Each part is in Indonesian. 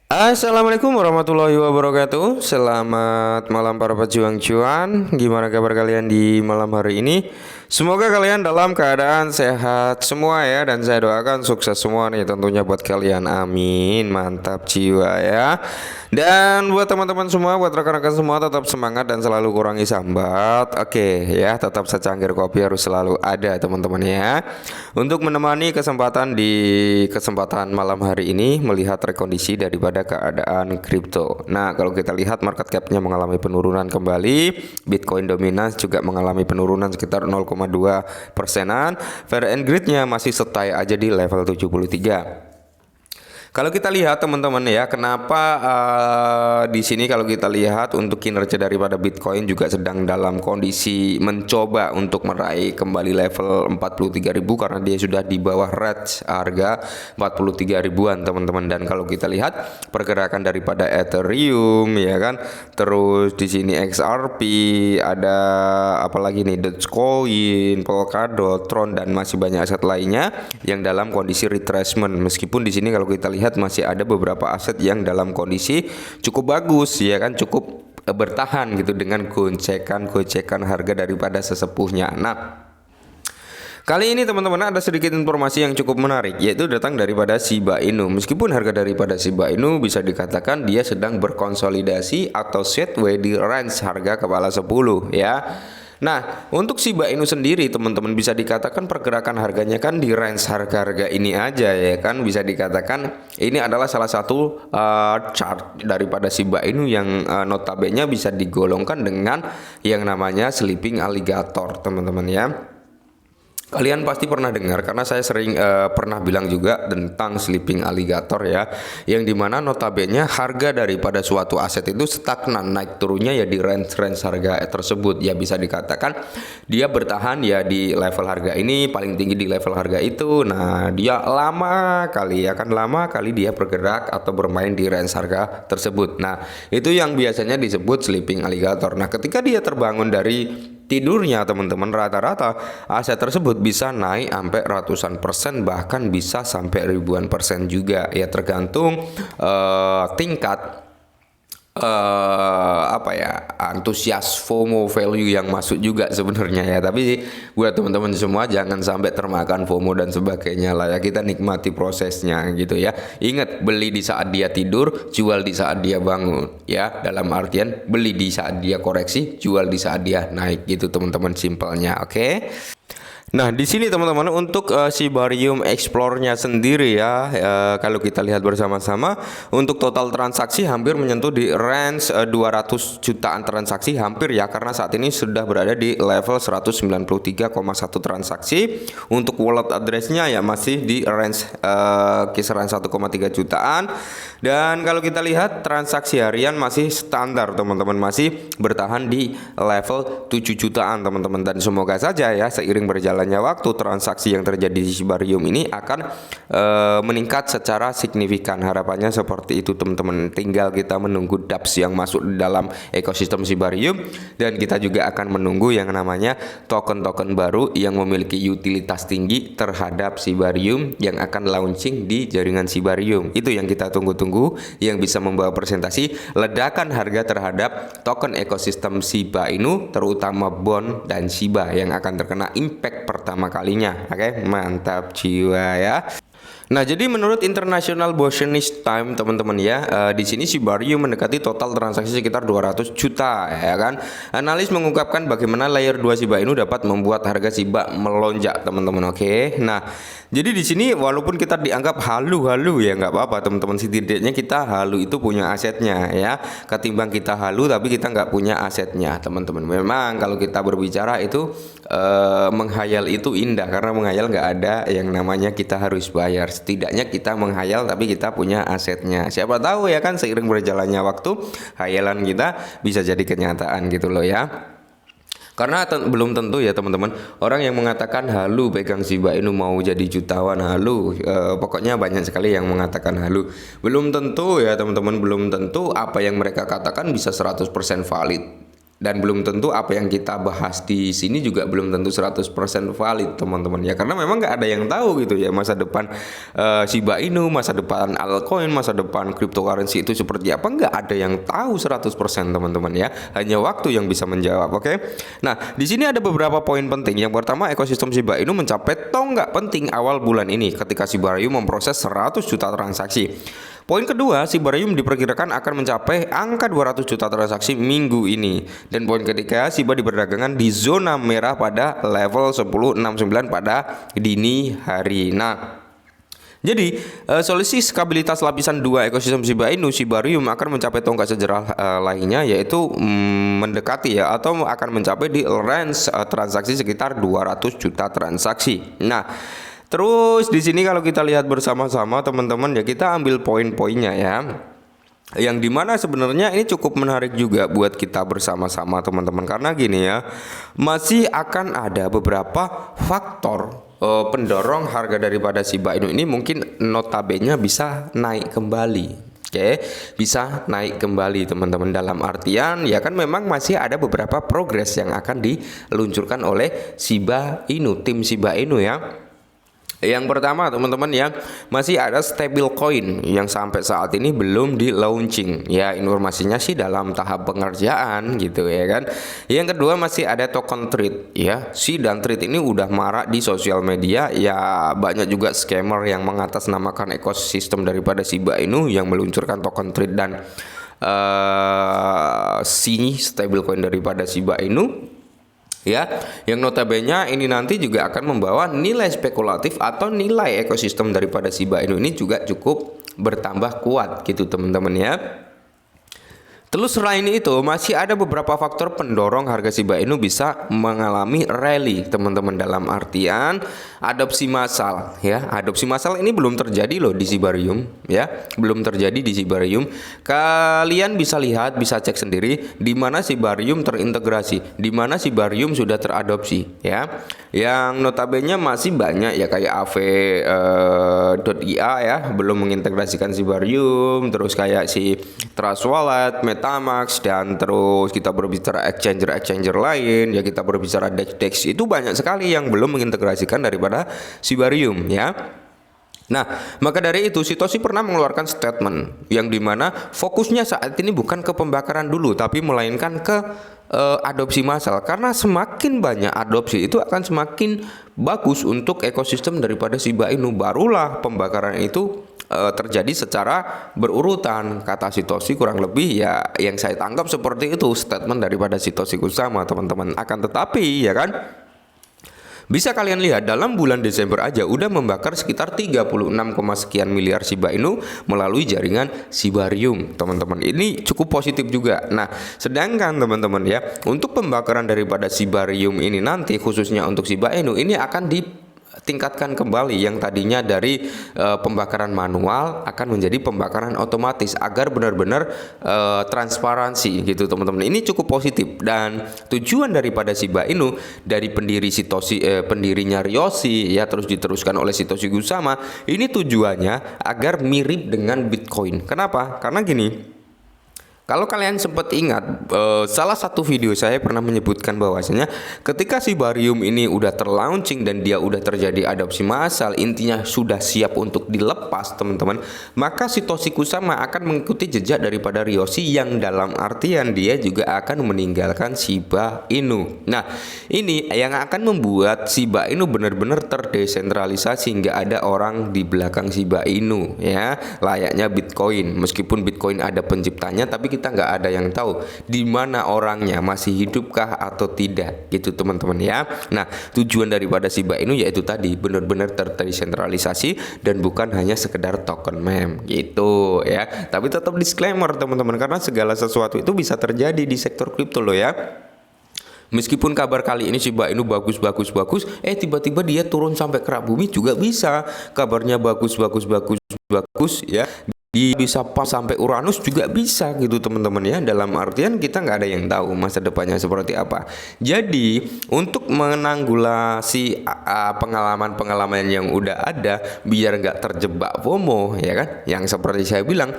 Assalamualaikum warahmatullahi wabarakatuh. Selamat malam para pejuang cuan. Gimana kabar kalian di malam hari ini? Semoga kalian dalam keadaan sehat semua ya. Dan saya doakan sukses semua nih tentunya buat kalian. Amin. Mantap jiwa ya. Dan buat teman-teman semua, buat rekan-rekan semua, tetap semangat dan selalu kurangi sambat. Oke ya, tetap secangkir kopi harus selalu ada teman-teman ya. Untuk menemani kesempatan malam hari ini melihat rekondisi daripada keadaan kripto. Nah, kalau kita lihat market cap-nya mengalami penurunan kembali, Bitcoin dominan juga mengalami penurunan sekitar 0,2 persenan. Fair and Greed-nya masih stay aja di level 73. Kalau kita lihat teman-teman ya, kenapa di sini kalau kita lihat untuk kinerja daripada Bitcoin juga sedang dalam kondisi mencoba untuk meraih kembali level 43.000 karena dia sudah di bawah range harga 43 ribuan teman-teman. Dan kalau kita lihat pergerakan daripada Ethereum ya kan, terus di sini XRP, ada apalagi nih Dogecoin, Polkadot, Tron dan masih banyak aset lainnya yang dalam kondisi retracement. Meskipun di sini kalau kita lihat masih ada beberapa aset yang dalam kondisi cukup bagus ya kan, cukup bertahan gitu dengan gocekan harga daripada sesepuhnya. Nah, kali ini teman-teman ada sedikit informasi yang cukup menarik, yaitu datang daripada Shiba Inu. Meskipun harga daripada Shiba Inu bisa dikatakan dia sedang berkonsolidasi atau sideways di range harga kepala 10 ya. Nah, untuk Shiba Inu sendiri teman-teman bisa dikatakan pergerakan harganya kan di range harga-harga ini aja ya kan. Bisa dikatakan ini adalah salah satu chart daripada Shiba Inu yang notabene bisa digolongkan dengan yang namanya sleeping alligator teman-teman ya. Kalian pasti pernah dengar karena saya sering pernah bilang juga tentang sleeping alligator ya, yang dimana notabene harga daripada suatu aset itu stagnan, naik turunnya ya di range harga tersebut ya. Bisa dikatakan dia bertahan ya di level harga ini, paling tinggi di level harga itu. Nah, dia lama kali dia bergerak atau bermain di range harga tersebut. Nah, itu yang biasanya disebut sleeping alligator. Nah, ketika dia terbangun dari tidurnya teman-teman, rata-rata aset tersebut bisa naik sampai ratusan persen, bahkan bisa sampai ribuan persen juga ya, tergantung tingkat antusias FOMO value yang masuk juga sebenarnya ya. Tapi buat teman-teman semua jangan sampai termakan FOMO dan sebagainya lah ya, kita nikmati prosesnya gitu ya. Ingat, beli di saat dia tidur, jual di saat dia bangun ya, dalam artian beli di saat dia koreksi, jual di saat dia naik gitu teman-teman, simpelnya. Oke. Nah, di sini teman-teman untuk Shibarium Explore-nya sendiri ya, kalau kita lihat bersama-sama untuk total transaksi hampir menyentuh di range 200 jutaan transaksi hampir ya, karena saat ini sudah berada di level 193,1 transaksi. Untuk wallet address-nya ya masih di range kisaran 1,3 jutaan. Dan kalau kita lihat transaksi harian masih standar teman-teman, masih bertahan di level 7 jutaan teman-teman. Dan semoga saja ya seiring berjalannya waktu transaksi yang terjadi di Shibarium ini akan meningkat secara signifikan. Harapannya seperti itu teman-teman. Tinggal kita menunggu dApps yang masuk di dalam ekosistem Shibarium, dan kita juga akan menunggu yang namanya token-token baru yang memiliki utilitas tinggi terhadap Shibarium yang akan launching di jaringan Shibarium. Itu yang kita tunggu-tunggu, yang bisa membawa presentasi ledakan harga terhadap token ekosistem Shiba Inu, terutama Bond dan Shiba yang akan terkena impact pertama kalinya. Oke, mantap jiwa ya. Nah, jadi menurut International Business Time teman-teman ya, di sini Shibarium mendekati total transaksi sekitar 200 juta ya kan. Analis mengungkapkan bagaimana layer 2 Shiba Inu dapat membuat harga Shiba melonjak teman-teman. Oke. Nah, jadi di sini walaupun kita dianggap halu-halu ya nggak apa-apa teman-teman, setidaknya kita halu itu punya asetnya ya, ketimbang kita halu tapi kita nggak punya asetnya teman-teman. Memang kalau kita berbicara itu menghayal itu indah, karena menghayal nggak ada yang namanya kita harus bayar. Setidaknya kita menghayal tapi kita punya asetnya. Siapa tahu ya kan seiring berjalannya waktu hayalan kita bisa jadi kenyataan gitu loh ya. Karena belum tentu ya teman-teman, orang yang mengatakan halu pegang Shiba Inu mau jadi jutawan, halu pokoknya banyak sekali yang mengatakan halu. Belum tentu ya teman-teman, belum tentu apa yang mereka katakan bisa 100% valid. Dan belum tentu apa yang kita bahas di sini juga belum tentu 100% valid teman-teman ya, karena memang nggak ada yang tahu gitu ya masa depan Shiba Inu, masa depan altcoin, masa depan cryptocurrency itu seperti apa, nggak ada yang tahu 100% teman-teman ya, hanya waktu yang bisa menjawab. Oke. Nah, di sini ada beberapa poin penting. Yang pertama, ekosistem Shiba Inu mencapai tonggak penting awal bulan ini ketika Shiba Inu memproses 100 juta transaksi. Poin kedua, Shiba Inu diperkirakan akan mencapai angka 200 juta transaksi minggu ini. Dan poin ketiga, Shiba diperdagangkan di zona merah pada level 1069 pada dini hari. Nah, jadi solusi stabilitas lapisan 2 ekosistem Shiba Inu, Shibarium akan mencapai tonggak sejarah lainnya, yaitu mendekati ya, atau akan mencapai di range transaksi sekitar 200 juta transaksi. Nah, terus di sini kalau kita lihat bersama-sama teman-teman ya, kita ambil poin-poinnya ya, yang dimana sebenarnya ini cukup menarik juga buat kita bersama-sama teman-teman, karena gini ya, masih akan ada beberapa faktor pendorong harga daripada Shiba Inu ini mungkin notabene bisa naik kembali. Oke, bisa naik kembali teman-teman, dalam artian ya kan memang masih ada beberapa progres yang akan diluncurkan oleh Shiba Inu, tim Shiba Inu ya. Yang pertama teman-teman ya, masih ada stable coin yang sampai saat ini belum di launching ya, informasinya sih dalam tahap pengerjaan gitu ya kan. Yang kedua, masih ada token trade ya. Si dan trade ini udah marak di sosial media ya, banyak juga scammer yang mengatasnamakan ekosistem daripada Shiba Inu yang meluncurkan token trade dan si stable coin daripada Shiba Inu ya, yang notabene ini nanti juga akan membawa nilai spekulatif atau nilai ekosistem daripada Shiba Inu ini juga cukup bertambah kuat gitu teman-teman ya. Terus selain itu masih ada beberapa faktor pendorong harga Shiba Inu bisa mengalami rally teman-teman, dalam artian adopsi massal ya. Adopsi massal ini belum terjadi loh di Shibarium ya, belum terjadi di Shibarium. Kalian bisa lihat, bisa cek sendiri di mana Shibarium terintegrasi, di mana Shibarium sudah teradopsi ya. Yang notabene masih banyak ya, kayak Aave.ia ya, belum mengintegrasikan Shibarium. Terus kayak si Trust Wallet, MetaMask, dan terus kita berbicara exchanger lain ya, kita berbicara DEX, itu banyak sekali yang belum mengintegrasikan daripada Shibarium ya. Nah, maka dari itu Satoshi pernah mengeluarkan statement yang dimana fokusnya saat ini bukan ke pembakaran dulu, tapi melainkan ke adopsi massal, karena semakin banyak adopsi itu akan semakin bagus untuk ekosistem daripada Shiba Inu. Barulah pembakaran itu terjadi secara berurutan, kata Satoshi kurang lebih ya, yang saya tangkap seperti itu statement daripada Satoshi Kusama teman-teman. Akan tetapi ya kan, bisa kalian lihat dalam bulan Desember aja udah membakar sekitar 36, sekian miliar Shiba Inu melalui jaringan Shibarium teman-teman. Ini cukup positif juga. Nah, sedangkan teman-teman ya, untuk pembakaran daripada Shibarium ini nanti khususnya untuk Shiba Inu ini akan ditingkatkan kembali, yang tadinya dari pembakaran manual akan menjadi pembakaran otomatis agar benar-benar transparansi gitu teman-teman. Ini cukup positif, dan tujuan daripada Shiba Inu dari pendiri Satoshi pendirinya Ryoshi ya, terus diteruskan oleh Satoshi Kusama, ini tujuannya agar mirip dengan Bitcoin. Kenapa? Karena gini, kalau kalian sempat ingat, salah satu video saya pernah menyebutkan bahwasanya ketika Shibarium ini udah terlaunching dan dia udah terjadi adopsi massal, intinya sudah siap untuk dilepas teman-teman, maka Satoshi Kusama akan mengikuti jejak daripada Ryoshi, yang dalam artian dia juga akan meninggalkan Shiba Inu. Nah, ini yang akan membuat Shiba Inu benar-benar terdesentralisasi, nggak ada orang di belakang Shiba Inu ya, layaknya Bitcoin. Meskipun Bitcoin ada penciptanya, tapi kita nggak ada yang tahu di mana orangnya, masih hidupkah atau tidak gitu teman-teman ya. Nah, tujuan daripada Shiba Inu yaitu tadi benar-benar terdesentralisasi dan bukan hanya sekedar token meme gitu ya. Tapi tetap disclaimer teman-teman, karena segala sesuatu itu bisa terjadi di sektor kripto loh ya. Meskipun kabar kali ini Shiba Inu bagus, tiba-tiba dia turun sampai kerak bumi juga bisa. Kabarnya bagus ya, bisa pas sampai Uranus juga bisa gitu teman-teman ya. Dalam artian kita nggak ada yang tahu masa depannya seperti apa. Jadi untuk menanggulangi pengalaman-pengalaman yang udah ada, biar nggak terjebak FOMO ya kan, yang seperti saya bilang,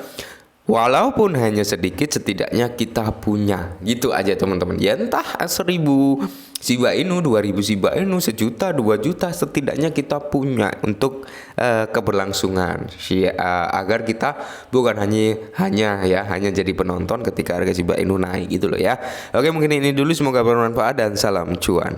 Walaupun hanya sedikit, setidaknya kita punya. Gitu aja teman-teman. Ya entah 1.000 Shiba Inu, 2.000 Shiba Inu, 1 juta, 2 juta, setidaknya kita punya untuk keberlangsungan. Agar kita bukan hanya jadi penonton ketika harga Shiba Inu naik gitu loh ya. Oke, mungkin ini dulu, semoga bermanfaat dan salam cuan.